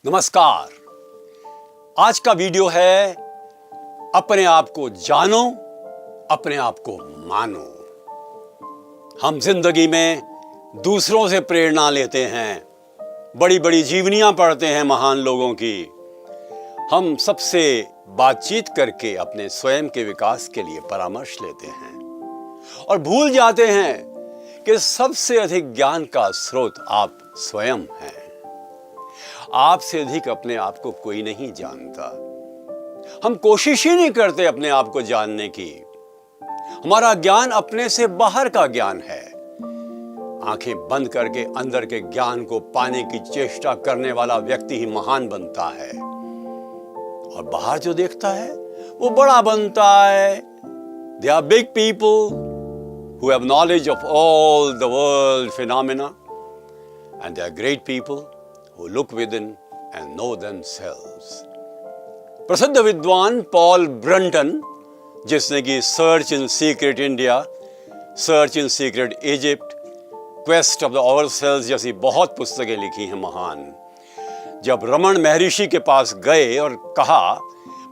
नमस्कार। आज का वीडियो है अपने आप को जानो, अपने आप को मानो। हम जिंदगी में दूसरों से प्रेरणा लेते हैं, बड़ी बड़ी जीवनियां पढ़ते हैं महान लोगों की। हम सबसे बातचीत करके अपने स्वयं के विकास के लिए परामर्श लेते हैं और भूल जाते हैं कि सबसे अधिक ज्ञान का स्रोत आप स्वयं हैं। आपसे अधिक अपने आप को कोई नहीं जानता। हम कोशिश ही नहीं करते अपने आप को जानने की। हमारा ज्ञान अपने से बाहर का ज्ञान है। आंखें बंद करके अंदर के ज्ञान को पाने की चेष्टा करने वाला व्यक्ति ही महान बनता है और बाहर जो देखता है वो बड़ा बनता है। They are big people who have knowledge of all the world phenomena, and they are great people who look within and know themselves. प्रसिद्ध विद्वान पॉल ब्रंटन, जिसने कि search in secret India, search in secret Egypt, quest of the ourselves जैसी बहुत पुस्तकें लिखी हैं महान, जब रमन महर्षि के पास गए और कहा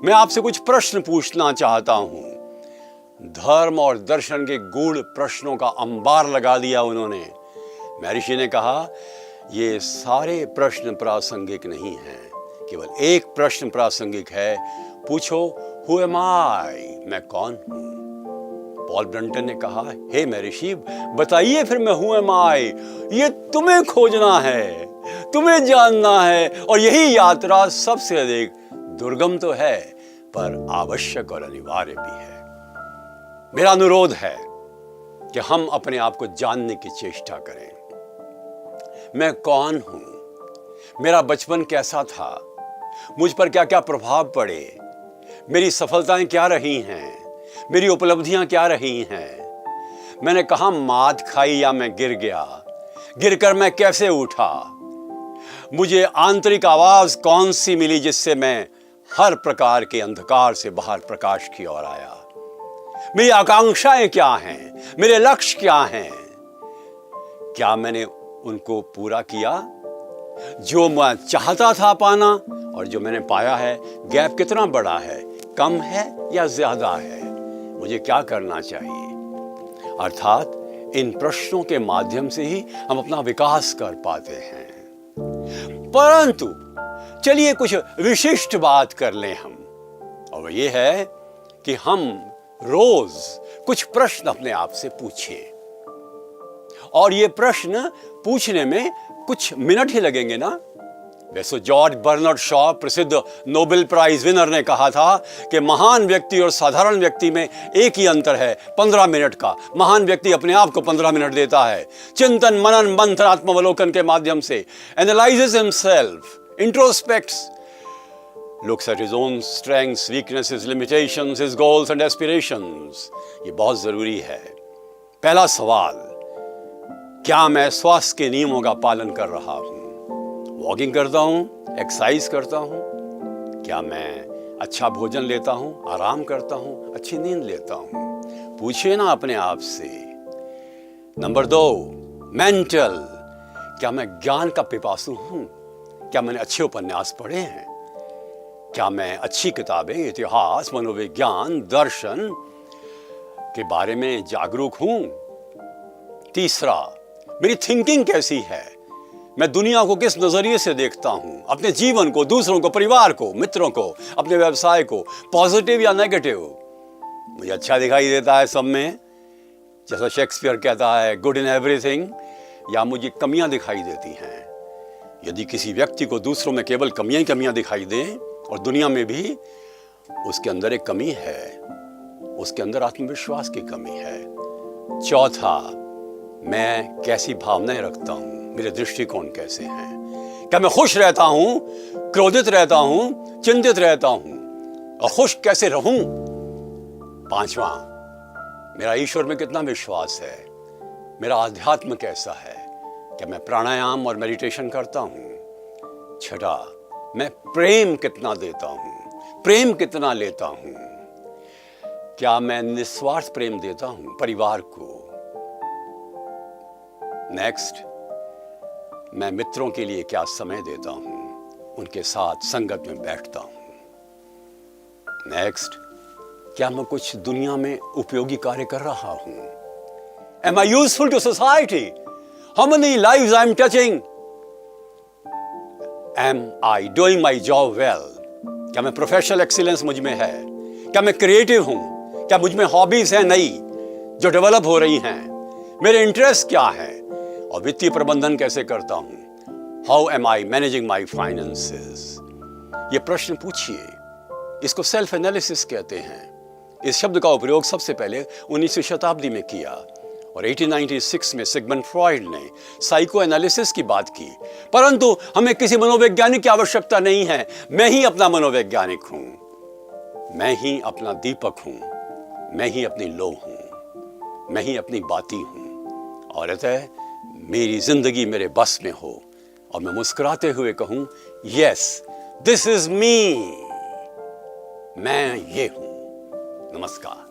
मैं आपसे कुछ प्रश्न पूछना चाहता हूं, धर्म और दर्शन के गूढ़ प्रश्नों का अंबार लगा दिया उन्होंने। महर्षि ने कहा ये सारे प्रश्न प्रासंगिक नहीं हैं, केवल एक प्रश्न प्रासंगिक है, पूछो हु एम आई, मैं कौन हूं। पॉल ब्रंटन ने कहा हे महर्षि बताइए फिर मैं हु एम आई। ये तुम्हें खोजना है, तुम्हें जानना है, और यही यात्रा सबसे अधिक दुर्गम तो है पर आवश्यक और अनिवार्य भी है। मेरा अनुरोध है कि हम अपने आप को जानने की चेष्टा करें। मैं कौन हूं, मेरा बचपन कैसा था, मुझ पर क्या क्या प्रभाव पड़े, मेरी सफलताएं क्या रही हैं, मेरी उपलब्धियां क्या रही हैं, मैंने कहां मात खाई या मैं गिर गया, गिरकर मैं कैसे उठा, मुझे आंतरिक आवाज कौन सी मिली जिससे मैं हर प्रकार के अंधकार से बाहर प्रकाश की ओर आया, मेरी आकांक्षाएं क्या हैं, मेरे लक्ष्य क्या हैं, क्या मैंने उनको पूरा किया, जो मैं चाहता था पाना और जो मैंने पाया है, गैप कितना बड़ा है, कम है या ज्यादा है, मुझे क्या करना चाहिए। अर्थात इन प्रश्नों के माध्यम से ही हम अपना विकास कर पाते हैं। परंतु चलिए कुछ विशिष्ट बात कर लें हम, और ये है कि हम रोज कुछ प्रश्न अपने आप से पूछें, और ये प्रश्न पूछने में कुछ मिनट ही लगेंगे ना। वैसे जॉर्ज बर्नार्ड शॉ, प्रसिद्ध नोबेल प्राइज विनर, ने कहा था कि महान व्यक्ति और साधारण व्यक्ति में एक ही अंतर है, 15 मिनट का। महान व्यक्ति अपने आप को 15 मिनट देता है, चिंतन मनन मंथन आत्मावलोकन के माध्यम से, analyses himself, introspects, looks at his own strengths, weaknesses, limitations, his goals and aspirations। ये बहुत जरूरी है। पहला सवाल, क्या मैं स्वास्थ्य के नियमों का पालन कर रहा हूं, वॉकिंग करता हूं, एक्सरसाइज करता हूं, क्या मैं अच्छा भोजन लेता हूं, आराम करता हूं, अच्छी नींद लेता हूं। पूछिए ना अपने आप से। नंबर 2, मेंटल, क्या मैं ज्ञान का पिपासु हूं, क्या मैंने अच्छे उपन्यास पढ़े हैं, क्या मैं अच्छी किताबें, इतिहास, मनोविज्ञान, दर्शन के बारे में जागरूक हूं। तीसरा, मेरी थिंकिंग कैसी है, मैं दुनिया को किस नजरिए से देखता हूं, अपने जीवन को, दूसरों को, परिवार को, मित्रों को, अपने व्यवसाय को, पॉजिटिव या नेगेटिव। मुझे अच्छा दिखाई देता है सब में, जैसा शेक्सपियर कहता है गुड इन एवरीथिंग, या मुझे कमियां दिखाई देती हैं। यदि किसी व्यक्ति को दूसरों में केवल कमियां ही कमियां दिखाई दें और दुनिया में भी, उसके अंदर एक कमी है, उसके अंदर आत्मविश्वास की कमी है। चौथा, मैं कैसी भावनाएं रखता हूं, मेरे दृष्टिकोण कैसे हैं, क्या मैं खुश रहता हूं, क्रोधित रहता हूं, चिंतित रहता हूं, और खुश कैसे रहूं। पांचवा, मेरा ईश्वर में कितना विश्वास है, मेरा आध्यात्म कैसा है, क्या मैं प्राणायाम और मेडिटेशन करता हूं। छठा, मैं प्रेम कितना देता हूं, प्रेम कितना लेता हूं, क्या मैं निस्वार्थ प्रेम देता हूं परिवार को। नेक्स्ट, मैं मित्रों के लिए क्या समय देता हूं, उनके साथ संगत में बैठता हूं। नेक्स्ट, क्या मैं कुछ दुनिया में उपयोगी कार्य कर रहा हूं? Am I useful to society? How many lives I am touching? Am I doing my job well? क्या मैं प्रोफेशनल एक्सीलेंस मुझ में है? क्या मैं क्रिएटिव हूं? क्या मुझ में हॉबीज हैं नई जो डेवलप हो रही हैं? मेरे इंटरेस्ट क्या है? और वित्तीय प्रबंधन कैसे करता हूं? How am I managing my finances? ये प्रश्न पूछिए। इसको सेल्फ एनालिसिस कहते हैं। इस शब्द का उपयोग सबसे पहले 19वीं शताब्दी में किया और 1896 में सिगमंड फ्रॉइड ने साइको एनालिसिस की बात की। परंतु हमें किसी मनोवैज्ञानिक की आवश्यकता नहीं है। मैं ही अपना मनोवैज्ञानिक हूं, मैं ही अपना दीपक हूं, मैं ही अपनी लो हूं, मैं ही अपनी बाती हूं। और अतः मेरी जिंदगी मेरे बस में हो और मैं मुस्कुराते हुए कहूं, यस दिस इज मी, मैं ये हूं। नमस्कार।